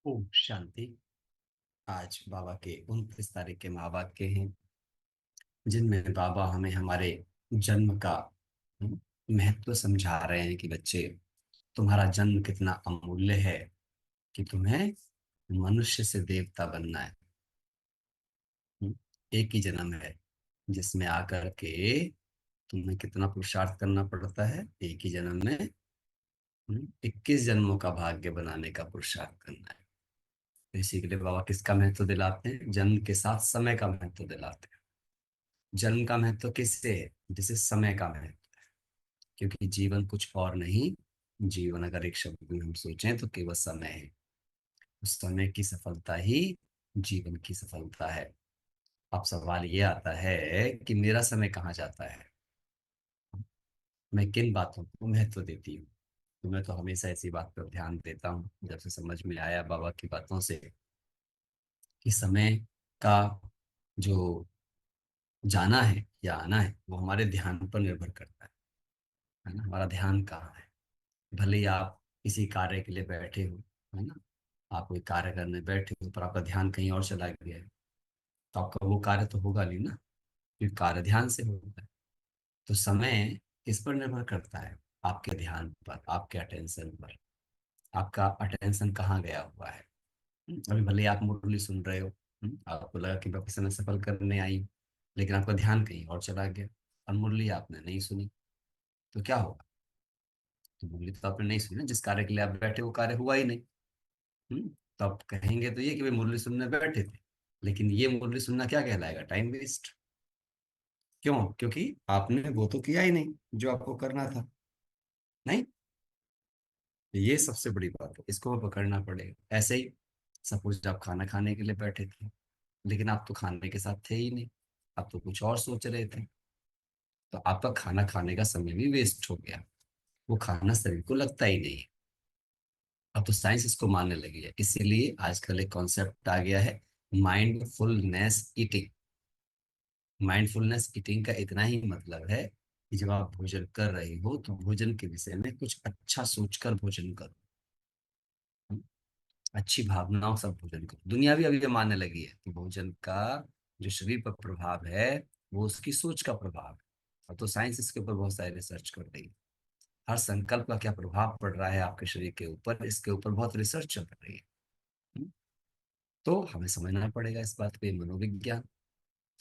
ओम शांति। आज बाबा के 29 तारीख के माँ बाप के हैं, जिनमें बाबा हमें हमारे जन्म का महत्व समझा रहे हैं कि बच्चे, तुम्हारा जन्म कितना अमूल्य है कि तुम्हें मनुष्य से देवता बनना है। हम्म, एक ही जन्म है जिसमें आकर के तुम्हें कितना पुरुषार्थ करना पड़ता है। एक ही जन्म में 21 जन्मों का भाग्य बनाने का पुरुषार्थ करना है। तो इसी के लिए बाबा किसका महत्व दिलाते हैं? जन्म के साथ समय का महत्व दिलाते हैं। जन्म का महत्व किससे है? जिसे समय का महत्व। क्योंकि जीवन कुछ और नहीं, जीवन अगर एक शब्द में हम सोचें तो केवल समय है। उस समय की सफलता ही जीवन की सफलता है। अब सवाल ये आता है कि मेरा समय कहाँ जाता है, मैं किन बातों को महत्व देती हूँ। तो मैं तो हमेशा ऐसी बात पर ध्यान देता हूँ, जब से समझ में आया बाबा की बातों से कि समय का जो जाना है या आना है वो हमारे ध्यान पर निर्भर करता है ना। हमारा ध्यान कहाँ है? भले ही आप किसी कार्य के लिए बैठे हो, है ना, आप कोई कार्य करने बैठे हो पर आपका ध्यान कहीं और चला गया है, तो आपका वो कार्य तो होगा नहीं ना, क्योंकि कार्य ध्यान से होता है। तो समय किस पर निर्भर करता है? आपके ध्यान पर, आपके अटेंशन पर। आपका अटेंशन कहाँ गया हुआ है? अभी भले ही आप मुरली सुन रहे हो, आपको लगा कि मैं अपने समय सफल करने आई हूँ, लेकिन आपका ध्यान कहीं और चला गया और मुरली आपने नहीं सुनी। तो क्या होगा? तो मुरली तो आपने नहीं सुनी ना, जिस कार्य के लिए आप बैठे वो कार्य हुआ ही नहीं। तो आप कहेंगे तो ये कि भाई मुरली सुनने बैठे थे, लेकिन ये मुरली सुनना क्या कहलाएगा? Time waste. क्यों? क्योंकि आपने वो तो किया ही नहीं जो आपको करना था। नहीं, ये सबसे बड़ी बात है, इसको पकड़ना पड़ेगा। ऐसे ही सपोज आप खाना खाने के लिए बैठे थे, लेकिन आप तो खाने के साथ थे ही नहीं, आप तो कुछ और सोच रहे थे। तो आपका खाना खाने का समय भी वेस्ट हो गया, वो खाना शरीर को लगता ही नहीं है। अब तो साइंस इसको मानने लगी है, इसीलिए आजकल एक कॉन्सेप्ट आ गया है, माइंडफुलनेस ईटिंग। माइंडफुलनेस ईटिंग का इतना ही मतलब है कि जब आप भोजन कर रहे हो तो भोजन के विषय में कुछ अच्छा सोचकर भोजन करो। हम्म, अच्छी भावनाओं से भोजन करो। दुनिया भी अभी ये मानने लगी है कि भोजन का जो शरीर पर प्रभाव है वो उसकी सोच का प्रभाव है। अब तो साइंस इसके ऊपर बहुत सारी रिसर्च कर रही है। हर संकल्प का क्या प्रभाव पड़ रहा है आपके शरीर के ऊपर, इसके ऊपर बहुत रिसर्च चल रही है। हम्म, तो हमें समझना पड़ेगा इस बात को, ये मनोविज्ञान।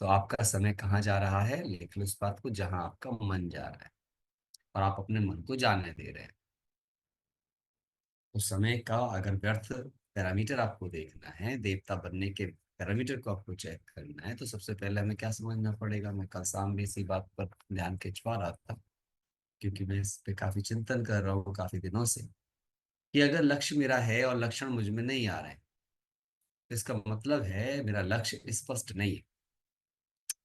तो आपका समय कहाँ जा रहा है? लिख लो इस बात को, जहां आपका मन जा रहा है और आप अपने मन को जाने दे रहे हैं। तो समय का अगर व्यर्थ पैरामीटर आपको देखना है, देवता बनने के पैरामीटर को आपको चेक करना है, तो सबसे पहले हमें क्या समझना पड़ेगा? मैं कल शाम भी इसी बात पर ध्यान खिंचवा रहा था, क्योंकि मैं इस पे काफी चिंतन कर रहा हूँ काफी दिनों से, कि अगर लक्ष्य मेरा है और लक्षण मुझ में नहीं आ रहे हैं, तो इसका मतलब है मेरा लक्ष्य स्पष्ट नहीं है।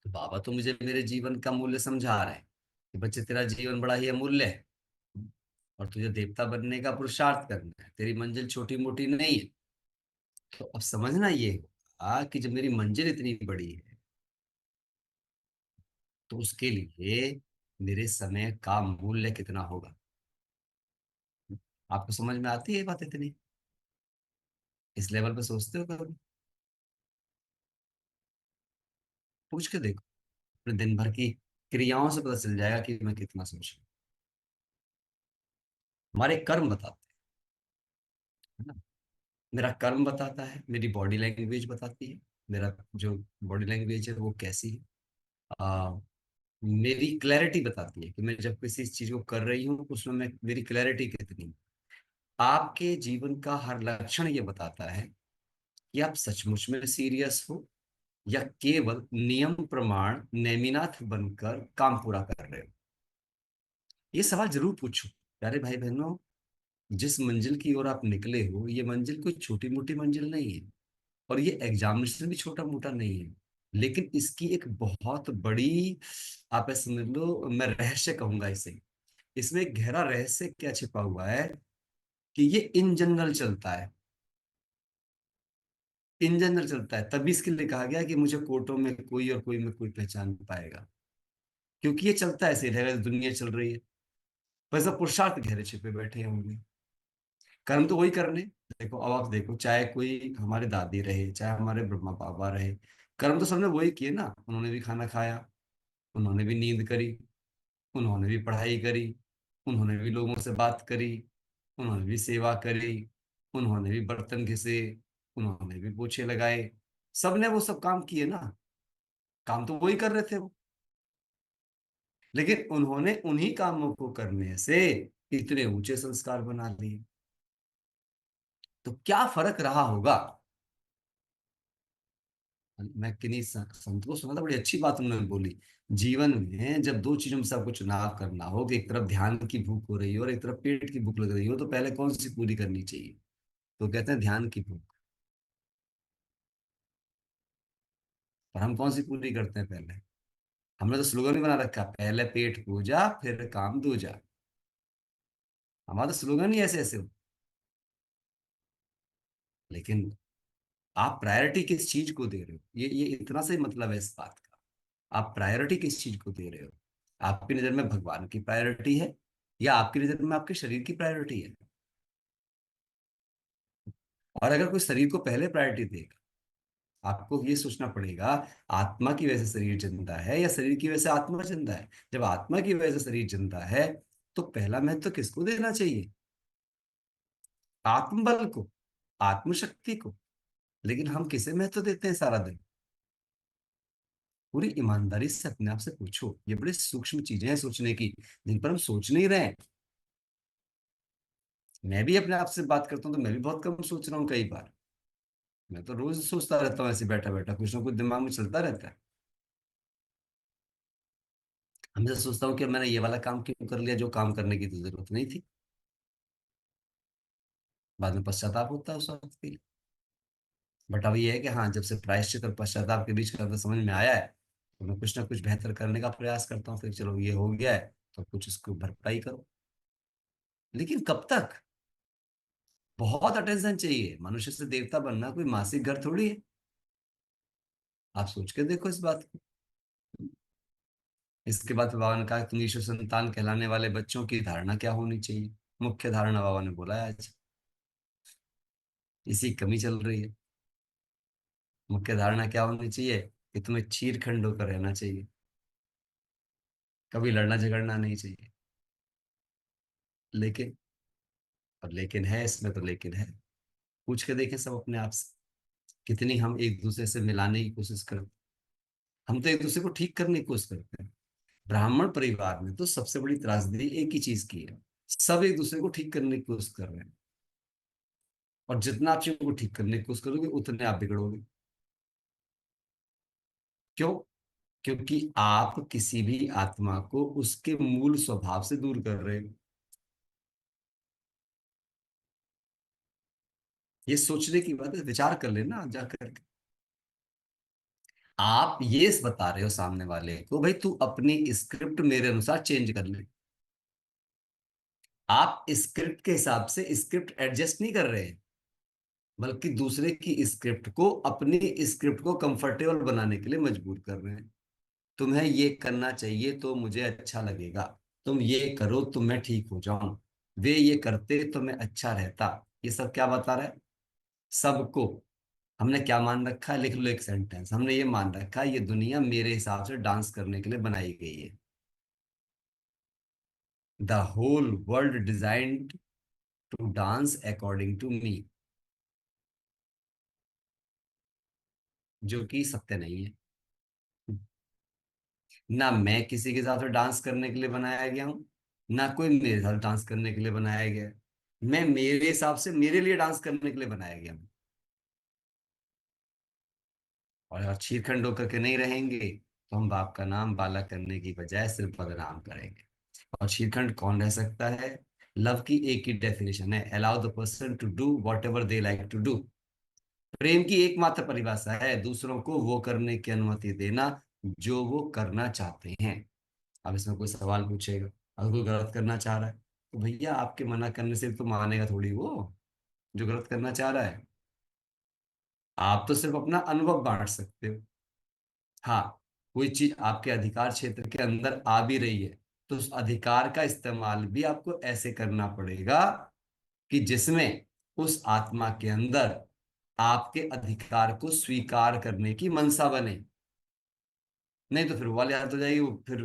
तो बाबा तो मुझे मेरे जीवन का मूल्य समझा रहे हैं कि बच्चे तेरा जीवन बड़ा ही अमूल्य है और तुझे देवता बनने का पुरुषार्थ करना है, तेरी मंजिल छोटी मोटी नहीं है। तो अब समझना ये होगा कि जब मेरी मंजिल इतनी बड़ी है तो उसके लिए मेरे समय का मूल्य कितना होगा। आपको समझ में आती है ये बात? इतनी इस लेवल पे सोचते हो कभी? पूछ के देखो, अपने दिन भर की क्रियाओं से पता चल जाएगा कि मैं कितना सोच रहा हूँ। हमारे कर्म बताते हैं ना। मेरा कर्म बताता है, मेरी बॉडी लैंग्वेज बताती है, मेरा जो बॉडी लैंग्वेज है वो कैसी है। आ, मेरी क्लैरिटी बताती है कि मैं जब किसी चीज को कर रही हूँ उसमें मैं मेरी क्लैरिटी कितनी है। आपके जीवन का हर लक्षण ये बताता है कि आप सचमुच में सीरियस हो या केवल नियम प्रमाण नेमिनाथ बनकर काम पूरा कर रहे हो। ये सवाल जरूर पूछो प्यारे भाई बहनों। जिस मंजिल की ओर आप निकले हो, ये मंजिल कोई छोटी मोटी मंजिल नहीं है, और ये एग्जामिनेशन भी छोटा मोटा नहीं है। लेकिन इसकी एक बहुत बड़ी, आप ऐसे समझ लो, मैं रहस्य कहूंगा इसे। इसमें एक गहरा रहस्य क्या छिपा हुआ है कि ये इन जनरल चलता है। इन जनरल चलता है, तभी इसके लिए कहा गया कि मुझे कोर्टों में कोई और कोई में कोई पहचान पाएगा, क्योंकि ये चलता ऐसे रहेगा, दुनिया चल रही है। वैसा पुरुषार्थ गहरे छिपे बैठे होंगे। कर्म तो वही करने। देखो अब आप देखो, चाहे कोई हमारे दादी रहे, चाहे हमारे ब्रह्मा बाबा रहे, कर्म तो सबने वही किए ना। उन्होंने भी खाना खाया, उन्होंने भी नींद करी, उन्होंने भी पढ़ाई करी, उन्होंने भी लोगों से बात करी, उन्होंने भी सेवा करी, उन्होंने भी बर्तन घिसे, उन्होंने भी पोछे लगाए। सबने वो सब काम किए ना। काम तो वही कर रहे थे वो। लेकिन उन्होंने उन्हीं कामों को करने से इतने ऊंचे संस्कार बना लिए। तो क्या फर्क रहा होगा। मैं किन्हीं संत को सुना था, बड़ी अच्छी बात उन्होंने बोली। जीवन में जब दो चीजों में से आपको चुनाव करना हो, कि एक तरफ ध्यान की भूख हो रही हो और एक तरफ पेट की भूख लग रही हो, तो पहले कौन सी पूरी करनी चाहिए। तो कहते हैं ध्यान की भूख। पर हम कौन सी पूरी करते हैं पहले। हमने तो स्लोगन ही बना रखा, पहले पेट पूजा फिर काम दूजा। हमारा तो स्लोगन ही ऐसे ऐसे हो। लेकिन आप प्रायोरिटी किस चीज को दे रहे हो, ये इतना सा ही मतलब है इस बात का। आप प्रायोरिटी किस चीज को दे रहे हो। आपकी नजर में भगवान की प्रायोरिटी है, या आपकी नजर में आपके शरीर की प्रायोरिटी है। और अगर कोई शरीर को पहले प्रायोरिटी देगा, आपको ये सोचना पड़ेगा, आत्मा की वजह से शरीर जिंदा है या शरीर की वजह से आत्मा जिंदा है। जब आत्मा की वजह से शरीर जिंदा है, तो पहला महत्व तो किसको देना चाहिए। आत्मबल को, आत्मशक्ति को। लेकिन हम किसे महत्व देते हैं सारा दिन। पूरी ईमानदारी से अपने आप से पूछो, ये बड़े सूक्ष्म चीजें हैं सोचने की, जिन पर हम सोच नहीं रहे हैं। मैं भी अपने आप से बात करता हूँ तो मैं भी बहुत कम सोच रहा हूँ कई बार। मैं तो रोज सोचता रहता हूँ, ऐसे बैठा बैठा कुछ ना कुछ दिमाग में चलता रहता है। हमेशा सोचता हूँ कि मैंने ये वाला काम क्यों कर लिया, जो काम करने की तो जरूरत नहीं थी। बाद में पश्चाताप होता है उस वक्त के लिए। बट अब ये है कि हाँ, जब से प्रायश्चित और पश्चाताप के बीच का अंतर समझ में आया है, तो मैं कुछ ना कुछ बेहतर करने का प्रयास करता हूँ। फिर चलो ये हो गया है, तो कुछ इसको भरपाई करो। लेकिन कब तक। बहुत अटेंशन चाहिए। मनुष्य से देवता बनना कोई मासिक घर थोड़ी है। आप सोच के देखो इस बात को। इसके बाद बाबा ने कहा, तुम ईश्वर संतान कहलाने वाले बच्चों की धारणा क्या होनी चाहिए। मुख्य धारणा बाबा ने बोला है आज, इसी कमी चल रही है। मुख्य धारणा क्या होनी चाहिए, कि तुम्हें चीर खंड होकर रहना चाहिए, कभी लड़ना झगड़ना नहीं चाहिए। लेकिन, और लेकिन है इसमें, तो लेकिन है। पूछ के देखें सब अपने आप से, कितनी हम एक दूसरे से मिलाने की कोशिश करते। हम तो एक दूसरे को ठीक करने की कोशिश करते हैं। ब्राह्मण परिवार में तो सबसे बड़ी त्रासदी एक ही चीज की है, सब एक दूसरे को ठीक करने की कोशिश कर रहे हैं। और जितना आप चीजों को ठीक करने की कोशिश करोगे, उतने आप बिगड़ोगे। क्यों। क्योंकि आप किसी भी आत्मा को उसके मूल स्वभाव से दूर कर रहे हो। ये सोचने की बात है, विचार कर लेना जा करके। आप ये बता रहे हो सामने वाले को, भाई तू अपनी स्क्रिप्ट मेरे अनुसार चेंज कर ले। आप स्क्रिप्ट के हिसाब से स्क्रिप्ट एडजस्ट नहीं कर रहे हैं, बल्कि दूसरे की स्क्रिप्ट को अपनी स्क्रिप्ट को कंफर्टेबल बनाने के लिए मजबूर कर रहे हैं। तुम्हें ये करना चाहिए तो मुझे अच्छा लगेगा, तुम ये करो तो मैं ठीक हो जाऊं, वे ये करते तो मैं अच्छा रहता। ये सब क्या बता रहा है सबको। हमने क्या मान रखा है, लिख लो एक सेंटेंस। हमने ये मान रखा है, ये दुनिया मेरे हिसाब से डांस करने के लिए बनाई गई है। The whole world designed to dance according to me. जो कि सत्य नहीं है। ना मैं किसी के साथ डांस करने के लिए बनाया गया हूं, ना कोई मेरे साथ डांस करने के लिए बनाया गया है। मैं मेरे हिसाब से मेरे लिए डांस करने के लिए बनाया गया हूं। और अगर चीरखंड होकर के नहीं रहेंगे, तो हम बाप का नाम बाला करने की बजाय सिर्फ बदनाम करेंगे। और चीरखंड कौन रह सकता है। लव की एक ही डेफिनेशन है, allow the person to do whatever they like to do. प्रेम की एकमात्र परिभाषा है दूसरों को वो करने की अनुमति देना जो वो करना चाहते हैं। अब इसमें कोई सवाल पूछेगा, अगर कोई गलत करना चाह रहा है, तो भैया आपके मना करने से तो मानेगा थोड़ी वो, जो गलत करना चाह रहा है। आप तो सिर्फ अपना अनुभव बांट सकते हो। हाँ, कोई चीज आपके अधिकार क्षेत्र के अंदर आ भी रही है, तो उस अधिकार का इस्तेमाल भी आपको ऐसे करना पड़ेगा कि जिसमें उस आत्मा के अंदर आपके अधिकार को स्वीकार करने की मनसा बने। नहीं तो फिर वो वाली आदत हो जाएगी, वो फिर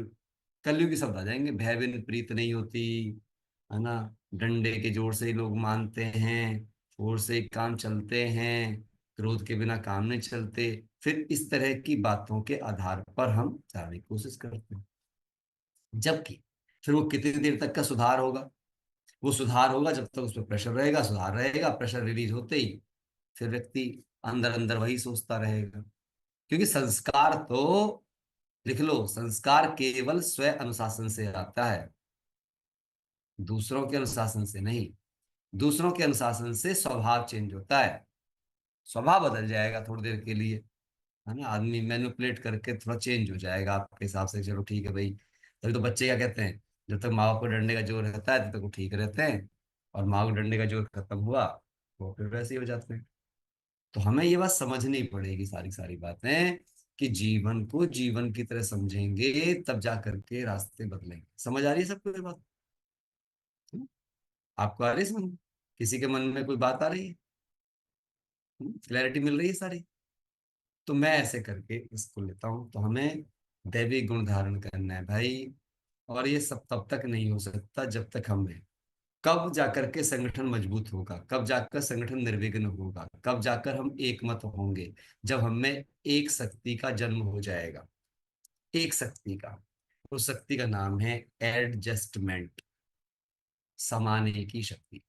कलयुगी शब्द आ जाएंगे, भय बिन प्रीत नहीं होती, है ना, डंडे के जोर से ही लोग मानते हैं, जोर से ही काम चलते हैं, क्रोध के बिना काम नहीं चलते। फिर इस तरह की बातों के आधार पर हम जाने की कोशिश करते हैं। जबकि फिर वो कितनी देर तक का सुधार होगा? वो सुधार होगा जब तक उस पर प्रेशर रहेगा, सुधार रहेगा, प्रेशर रिलीज होते ही फिर व्यक्ति अंदर अंदर वही सोचता रहेगा। क्योंकि संस्कार तो, लिख लो, संस्कार केवल स्व अनुशासन से आता है, दूसरों के अनुशासन से नहीं। दूसरों के अनुशासन से स्वभाव चेंज होता है, स्वभाव बदल जाएगा थोड़ी देर के लिए, है ना, आदमी मैनिपुलेट करके थोड़ा चेंज हो जाएगा आपके हिसाब से, चलो ठीक है भाई। तभी तो बच्चे क्या कहते हैं, जब तक माँ बाप को डंडे का जोर रहता है तब तक वो ठीक रहते हैं, और माँ को डंडे का जोर खत्म हुआ वो फिर वैसे ही हो जाते हैं। तो हमें ये बात समझनी पड़ेगी, सारी सारी बातें, कि जीवन को जीवन की तरह समझेंगे तब जा करके रास्ते बदलेंगे। समझ आ रही है सबको ये बात? हम्म? आपको आ रही है समझ? किसी के मन में कोई बात आ रही है? क्लैरिटी मिल रही है सारी? तो मैं ऐसे करके इसको लेता हूँ। तो हमें दैवी गुण धारण करना है भाई। और ये सब तब तक नहीं हो सकता जब तक हमें, कब जाकर के संगठन मजबूत होगा, कब जाकर संगठन निर्विघ्न होगा, कब जाकर हम एकमत होंगे, जब हमें एक शक्ति का जन्म हो जाएगा। एक शक्ति का, उस शक्ति का नाम है एडजस्टमेंट, समाने की शक्ति।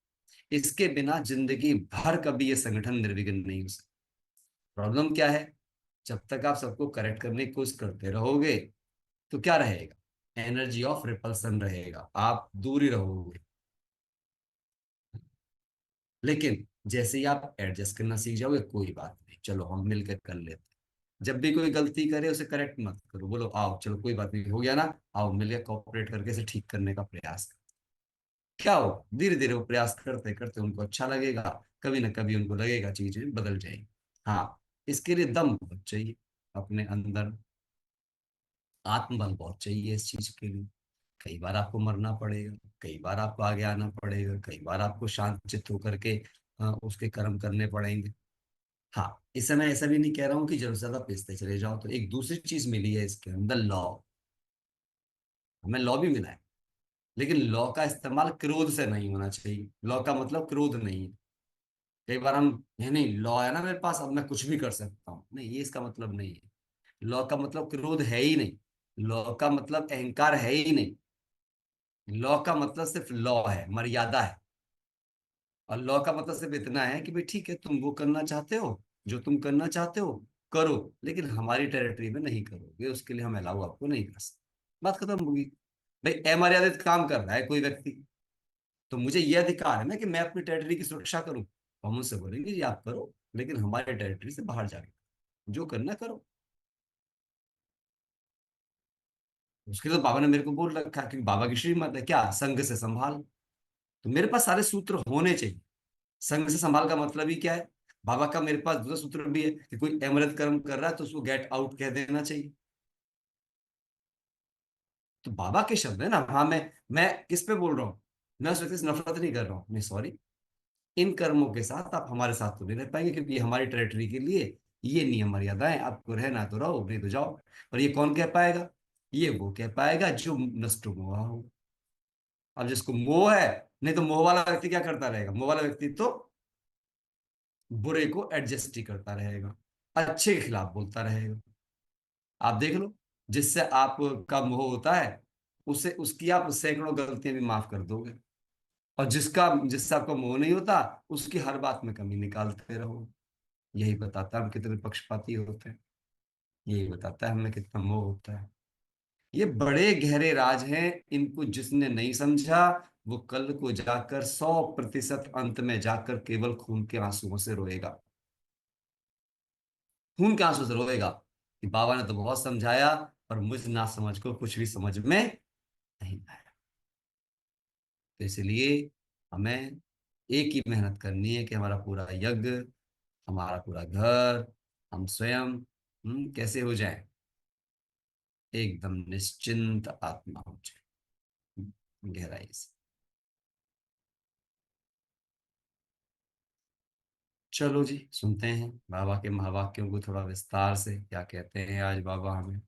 इसके बिना जिंदगी भर कभी ये संगठन निर्विघ्न नहीं हो सकता। प्रॉब्लम क्या है? जब तक आप सबको करेक्ट करने की कोशिश करते रहोगे तो क्या रहेगा? एनर्जी ऑफ रिपल्सन रहेगा, आप दूर ही रहोगे। लेकिन जैसे ही आप एडजस्ट करना सीख जाओगे, कोई बात नहीं, चलो हम मिलकर कर लेते हैं। जब भी कोई गलती करे उसे करेक्ट मत करो, बोलो आओ चलो कोई बात नहीं, हो गया ना, आओ मिलकर कोऑपरेट करके इसे ठीक करने का प्रयास करो। क्या हो, धीरे धीरे वो प्रयास करते करते उनको अच्छा लगेगा, कभी ना कभी उनको लगेगा चीजें बदल जाएंगी। हाँ, इसके लिए दम बहुत चाहिए अपने अंदर, आत्मबल बहुत चाहिए इस चीज के लिए। कई बार आपको मरना पड़ेगा, कई बार आपको आगे आना पड़ेगा, कई बार आपको शांत चित्त होकर के उसके कर्म करने पड़ेंगे। हाँ, इस समय ऐसा भी नहीं कह रहा हूँ कि जरूर से ज्यादा पेशते चले जाओ। तो एक दूसरी चीज मिली है इसके अंदर, लॉ। हमें लॉ भी मिला है, लेकिन लॉ का इस्तेमाल क्रोध से नहीं होना चाहिए। लॉ का मतलब क्रोध नहीं है। कई बार हम, नहीं नहीं लॉ है ना मेरे पास, अब मैं कुछ भी कर सकता हूँ, नहीं, ये इसका मतलब नहीं है। लॉ का मतलब क्रोध है ही नहीं, लॉ का मतलब अहंकार है ही नहीं। लॉ का मतलब सिर्फ लॉ है, मर्यादा है। और लॉ का मतलब सिर्फ इतना है कि भाई ठीक है, तुम वो करना चाहते हो, जो तुम करना चाहते हो करो, लेकिन हमारी टेरिटरी में नहीं करोगे, उसके लिए हम अलाउ आपको नहीं कर सकते। बात खत्म होगी। भाई अमर्यादित काम कर रहा है कोई व्यक्ति, तो मुझे ये अधिकार है ना कि मैं अपनी टेरिटरी की सुरक्षा करूं। हम उनसे बोलेंगे जी आप करो, लेकिन हमारे टेरिटरी से बाहर जाके जो करना करो। उसके लिए तो बाबा ने मेरे को बोल रखा है, क्योंकि बाबा की श्रीमत है क्या, संघ से संभाल। तो मेरे पास सारे सूत्र होने चाहिए। संघ से संभाल का मतलब ही क्या है? बाबा का मेरे पास दूसरा सूत्र भी है कि कोई अमृत कर्म कर रहा है तो उसको गेट आउट कह देना चाहिए। तो बाबा के शब्द है ना, हाँ, मैं किस पे बोल रहा हूँ? मैं उस व्यक्ति से नफरत नहीं कर रहा हूँ, नहीं सॉरी। इन कर्मों के साथ आप हमारे साथ तो नहीं रह पाएंगे, क्योंकि ये हमारी टेरिटरी के लिए ये नियम मर्यादाएं, आपको रहना तो रहो, नहीं तो जाओ। और ये कौन कह पाएगा? ये वो कह पाएगा जो नष्ट हुआ हो। अब जिसको मोह है, नहीं तो मोह वाला व्यक्ति क्या करता रहेगा? मोह वाला व्यक्ति तो बुरे को एडजस्ट ही करता रहेगा, अच्छे के खिलाफ बोलता रहेगा। आप देख लो, जिससे आपका मोह होता है, उससे उसकी आप सैकड़ों गलतियां भी माफ कर दोगे। और जिससे आपका मोह नहीं होता, उसकी हर बात में कमी निकालते रहो। यही बताता है हम कितने पक्षपाती होते हैं, यही बताता है हमें कितना मोह होता है। ये बड़े गहरे राज हैं, इनको जिसने नहीं समझा वो कल को जाकर 100% अंत में जाकर केवल खून के आंसुओं से रोएगा। खून के आंसू से रोएगा कि बाबा ने तो बहुत समझाया, पर मुझ ना समझ को कुछ भी समझ में नहीं आया। तो इसलिए हमें एक ही मेहनत करनी है कि हमारा पूरा यज्ञ, हमारा पूरा घर, हम स्वयं कैसे हो जाए, एकदम निश्चिंत आत्मा हो जाए, गहराई से। चलो जी, सुनते हैं बाबा के महावाक्यों को थोड़ा विस्तार से, क्या कहते हैं आज बाबा हमें।